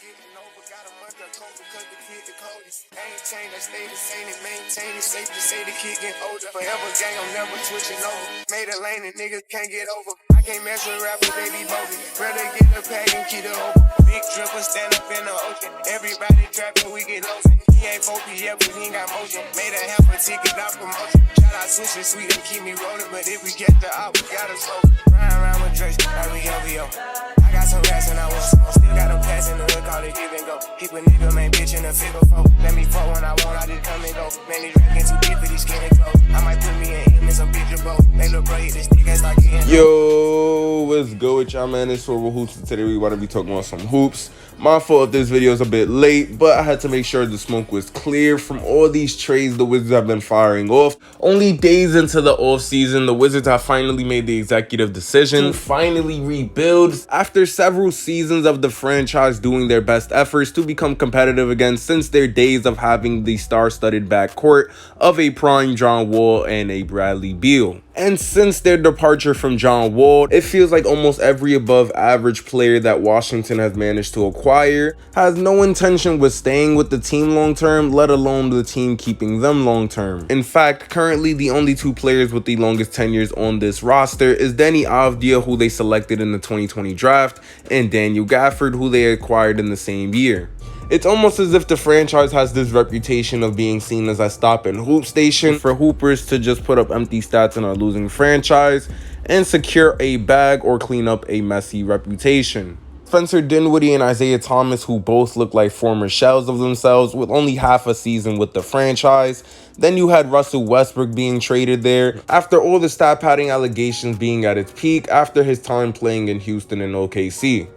getting over. Got a month of cold because the kid the coldest. I ain't changed, I stay the same and maintain it. Safe to say the kid getting older. Forever gang, I'm never switching over. Made a lane and niggas can't get over. I can't mess with rappers, they be bogus. Rather get the pack and keep it open. Big dripper stand up in the ocean. Everybody trapping, we get lost. He ain't focused yet, but he ain't got motion. Made a half a ticket, not promotion. Shout out Switch and Sweet and keep me rolling. But if we get the op, we gotta slow. Ride around with Drake, like we LVO. I got some rats and I want some. Still got them pass in the hood, call it give and go. Keep a nigga, man, bitch in the figure four. Let me fuck when I want, I just come and go. Man, these rapping too deep for these skinny clothes. I might put me in some picture boat. They look great, this nigga like getting. Yo, what's good with y'all, man? It's Yooooooo, and today we want to be talking about some hoops. My fault if this video is a bit late, but I had to make sure the smoke was clear from all these trades the Wizards have been firing off. Only days into the offseason, the Wizards have finally made the executive decision to finally rebuild after several seasons of the franchise doing their best efforts to become competitive again since their days of having the star-studded backcourt of a prime John Wall and a Bradley Beal. And since their departure from John Wall, it feels like almost every above average player that Washington has managed to acquire has no intention with staying with the team long term, let alone the team keeping them long term. In fact, currently the only two players with the longest tenures on this roster is Deni Avdija, who they selected in the 2020 draft, and Daniel Gafford, who they acquired in the same year. It's almost as if the franchise has this reputation of being seen as a stop and hoop station for hoopers to just put up empty stats in a losing franchise and secure a bag or clean up a messy reputation. Spencer Dinwiddie and Isaiah Thomas, who both look like former shells of themselves with only half a season with the franchise. Then you had Russell Westbrook being traded there after all the stat padding allegations being at its peak after his time playing in Houston and OKC.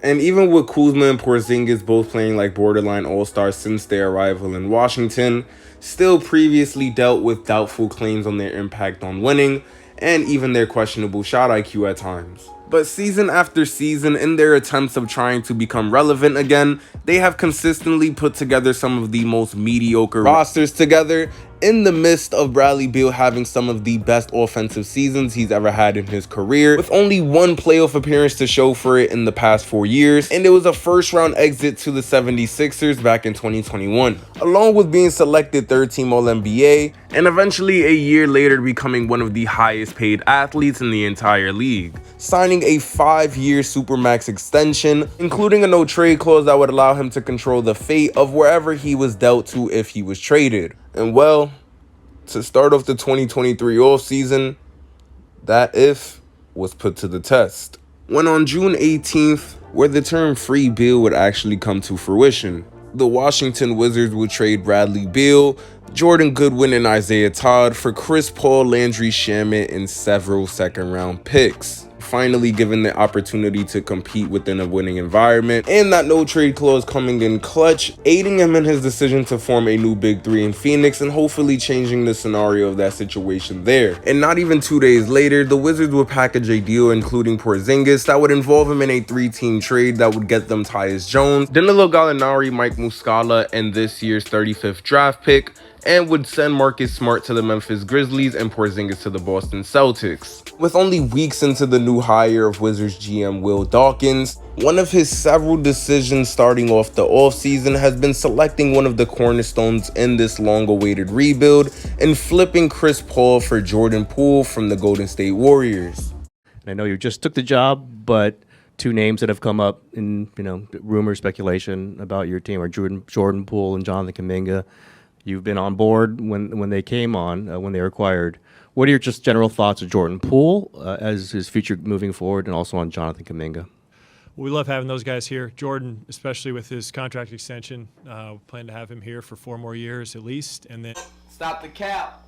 And even with Kuzma and Porzingis both playing like borderline all-stars since their arrival in Washington, still previously dealt with doubtful claims on their impact on winning, and even their questionable shot IQ at times. But season after season, in their attempts of trying to become relevant again, they have consistently put together some of the most mediocre rosters together, in the midst of Bradley Beal having some of the best offensive seasons he's ever had in his career, with only one playoff appearance to show for it in the past 4 years, and it was a first-round exit to the 76ers back in 2021, along with being selected third-team All-NBA, and eventually a year later becoming one of the highest-paid athletes in the entire league, signing a 5-year Supermax extension, including a no-trade clause that would allow him to control the fate of wherever he was dealt to if he was traded. And well, to start off the 2023 offseason, that if was put to the test, when on June 18th, where the term free Beal would actually come to fruition, the Washington Wizards would trade Bradley Beal, Jordan Goodwin, and Isaiah Todd for Chris Paul, Landry Shamet, and several second-round picks, finally given the opportunity to compete within a winning environment, and that no trade clause coming in clutch, aiding him in his decision to form a new big three in Phoenix and hopefully changing the scenario of that situation there. And not even 2 days later, the Wizards would package a deal including Porzingis that would involve him in a 3-team trade that would get them Tyus Jones, Danilo Gallinari, Mike Muscala, and this year's 35th draft pick, and would send Marcus Smart to the Memphis Grizzlies and Porzingis to the Boston Celtics. With only weeks into the new hire of Wizards GM Will Dawkins, one of his several decisions starting off the offseason has been selecting one of the cornerstones in this long-awaited rebuild and flipping Chris Paul for Jordan Poole from the Golden State Warriors. And I know you just took the job, but two names that have come up in rumor speculation about your team are Jordan Poole and Jonathan Kuminga. You've been on board when they came on, when they were acquired. What are your just general thoughts of Jordan Poole as his future moving forward, and also on Jonathan Kuminga? We love having those guys here. Jordan, especially with his contract extension, plan to have him here for 4 more years at least, and then stop the cap.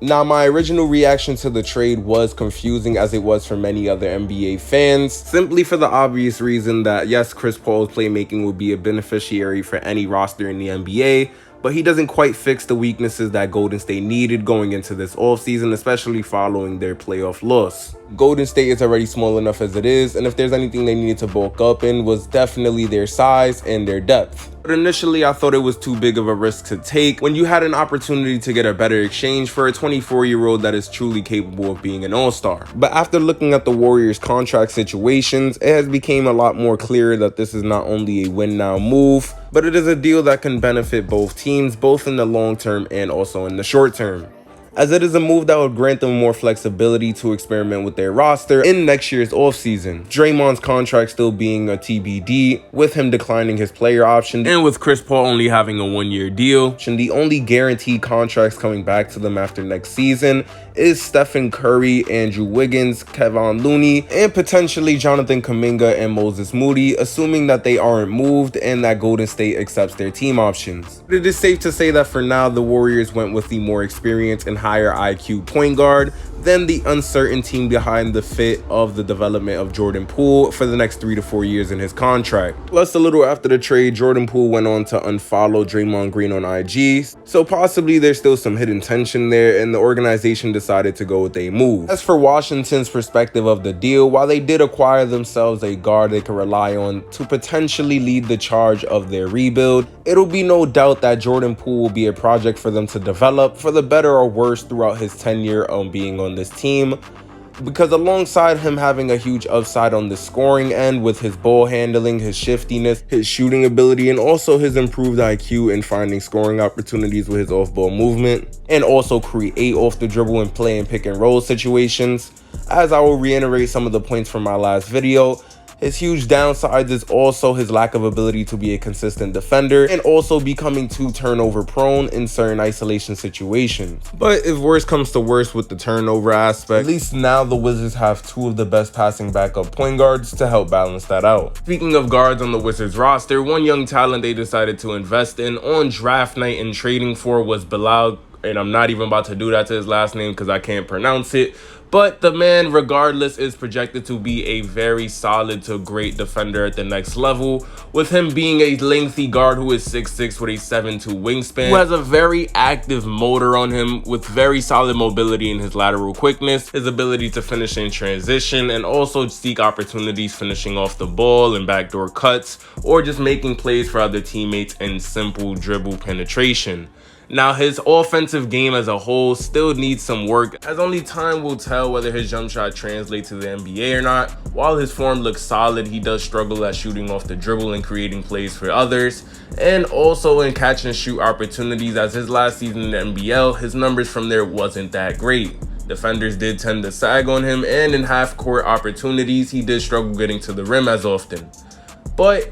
Now, my original reaction to the trade was confusing, as it was for many other NBA fans, simply for the obvious reason that yes, Chris Paul's playmaking would be a beneficiary for any roster in the NBA, but he doesn't quite fix the weaknesses that Golden State needed going into this offseason, especially following their playoff loss. Golden State is already small enough as it is, and if there's anything they needed to bulk up in was definitely their size and their depth. But initially, I thought it was too big of a risk to take when you had an opportunity to get a better exchange for a 24-year-old that is truly capable of being an all-star. But after looking at the Warriors' contract situations, it has become a lot more clear that this is not only a win-now move, but it is a deal that can benefit both teams, both in the long term and also in the short term, as it is a move that would grant them more flexibility to experiment with their roster in next year's offseason. Draymond's contract still being a TBD, with him declining his player option, and with Chris Paul only having a one-year deal. And the only guaranteed contracts coming back to them after next season is Stephen Curry, Andrew Wiggins, Kevon Looney, and potentially Jonathan Kuminga and Moses Moody, assuming that they aren't moved and that Golden State accepts their team options. But it is safe to say that for now, the Warriors went with the more experienced and higher IQ point guard than the uncertain team behind the fit of the development of Jordan Poole for the next 3 to 4 years in his contract. Plus, a little after the trade, Jordan Poole went on to unfollow Draymond Green on IG, so possibly there's still some hidden tension there, and the organization decided to go with a move. As for Washington's perspective of the deal, while they did acquire themselves a guard they could rely on to potentially lead the charge of their rebuild, it'll be no doubt that Jordan Poole will be a project for them to develop for the better or worse throughout his tenure on being on this team, because alongside him having a huge upside on the scoring end with his ball handling, his shiftiness, his shooting ability, and also his improved IQ in finding scoring opportunities with his off-ball movement, and also create off the dribble and play in pick and roll situations. As I will reiterate some of the points from my last video, his huge downsides is also his lack of ability to be a consistent defender and also becoming too turnover prone in certain isolation situations. But if worse comes to worse with the turnover aspect, at least now the Wizards have two of the best passing backup point guards to help balance that out. Speaking of guards on the Wizards roster, one young talent they decided to invest in on draft night and trading for was Bilal, and I'm not even about to do that to his last name because I can't pronounce it. But the man, regardless, is projected to be a very solid to great defender at the next level, with him being a lengthy guard who is 6'6" with a 7'2" wingspan, who has a very active motor on him with very solid mobility in his lateral quickness, his ability to finish in transition, and also seek opportunities finishing off the ball and backdoor cuts, or just making plays for other teammates in simple dribble penetration. Now, his offensive game as a whole still needs some work, as only time will tell whether his jump shot translates to the NBA or not. While his form looks solid, he does struggle at shooting off the dribble and creating plays for others, and also in catch and shoot opportunities, as his last season in the NBL, his numbers from there wasn't that great. Defenders did tend to sag on him, and in half-court opportunities, he did struggle getting to the rim as often. But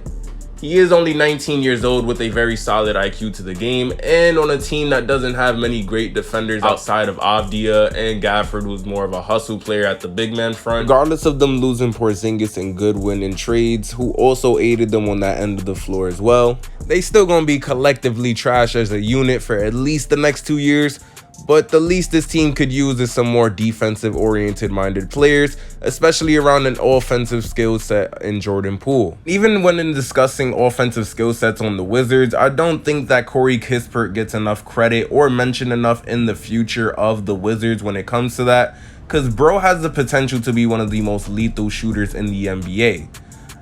he is only 19 years old with a very solid IQ to the game, and on a team that doesn't have many great defenders outside of Avdia and Gafford, who's more of a hustle player at the big man front. Regardless of them losing Porzingis and Goodwin in trades, who also aided them on that end of the floor as well, they still gonna be collectively trash as a unit for at least the next 2 years. But the least this team could use is some more defensive-oriented minded players, especially around an offensive skill set in Jordan Poole. Even when in discussing offensive skill sets on the Wizards, I don't think that Corey Kispert gets enough credit or mentioned enough in the future of the Wizards when it comes to that, because bro has the potential to be one of the most lethal shooters in the NBA.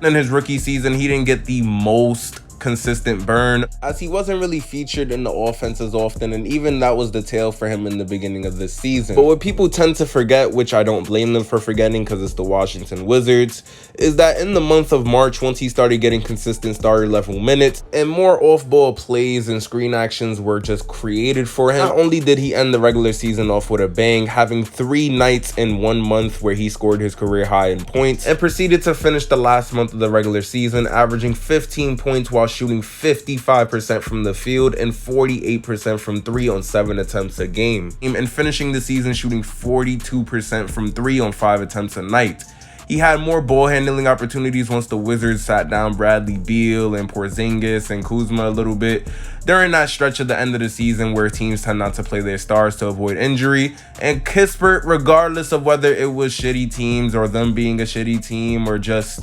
In his rookie season, he didn't get the most consistent burn, as he wasn't really featured in the offense as often, and even that was the tale for him in the beginning of this season. But what people tend to forget, which I don't blame them for forgetting because it's the Washington Wizards, is that in the month of March, once he started getting consistent starter level minutes and more off-ball plays and screen actions were just created for him, not only did he end the regular season off with a bang, having 3 nights in 1 month where he scored his career high in points, and proceeded to finish the last month of the regular season averaging 15 points while shooting 55% from the field and 48% from 3 on 7 attempts a game, and finishing the season shooting 42% from 3 on 5 attempts a night. He had more ball handling opportunities once the Wizards sat down Bradley Beal and Porzingis and Kuzma a little bit during that stretch at the end of the season where teams tend not to play their stars to avoid injury. And Kispert, regardless of whether it was shitty teams or them being a shitty team or just,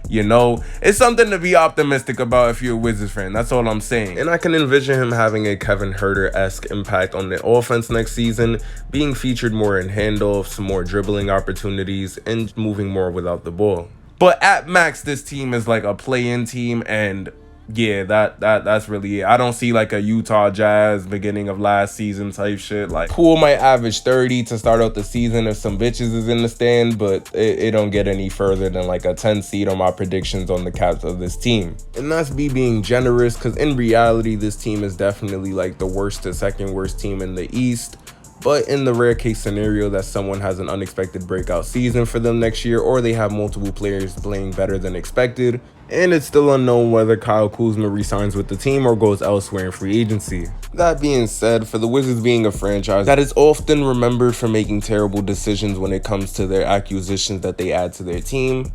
you know, it's something to be optimistic about if you're a Wizards fan. That's all I'm saying. And I can envision him having a Kevin Huerter-esque impact on the offense next season, being featured more in handoffs, more dribbling opportunities, and moving more without the ball. But at max, this team is like a play-in team, and yeah, that's really it. I don't see like a Utah Jazz beginning of last season type shit. Like Poole might average 30 to start out the season if some bitches is in the stand, but it don't get any further than like a 10 seed on my predictions on the Caps of this team. And that's me being generous, because in reality, this team is definitely like the worst to second worst team in the East. But in the rare case scenario that someone has an unexpected breakout season for them next year, or they have multiple players playing better than expected, and it's still unknown whether Kyle Kuzma resigns with the team or goes elsewhere in free agency. That being said, for the Wizards being a franchise that is often remembered for making terrible decisions when it comes to their acquisitions that they add to their team,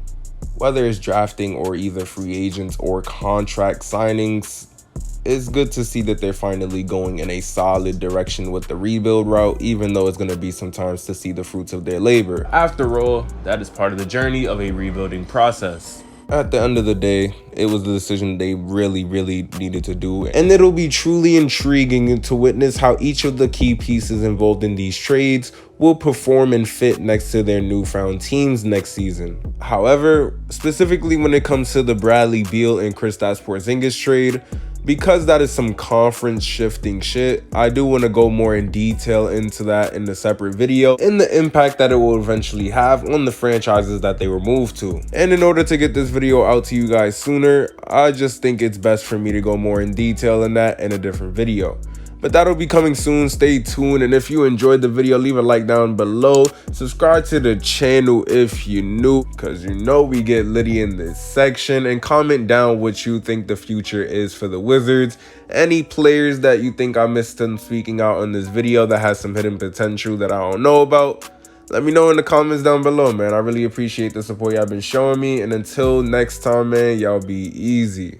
whether it's drafting or either free agents or contract signings, it's good to see that they're finally going in a solid direction with the rebuild route, even though it's going to be sometimes to see the fruits of their labor. After all, that is part of the journey of a rebuilding process. At the end of the day, it was the decision they really needed to do, and it'll be truly intriguing to witness how each of the key pieces involved in these trades will perform and fit next to their newfound teams next season. However, specifically when it comes to the Bradley Beal and Kristaps Porzingis trade, because that is some conference shifting shit, I do want to go more in detail into that in a separate video and the impact that it will eventually have on the franchises that they were moved to. And in order to get this video out to you guys sooner, I just think it's best for me to go more in detail in that in a different video. But that'll be coming soon. Stay tuned, and if you enjoyed the video, leave a like down below. Subscribe to the channel if you're new, because you know we get litty in this section, and comment down what you think the future is for the Wizards. Any players that you think I missed them speaking out on this video that has some hidden potential that I don't know about, let me know in the comments down below, man. I really appreciate the support y'all been showing me, and until next time, man, y'all be easy.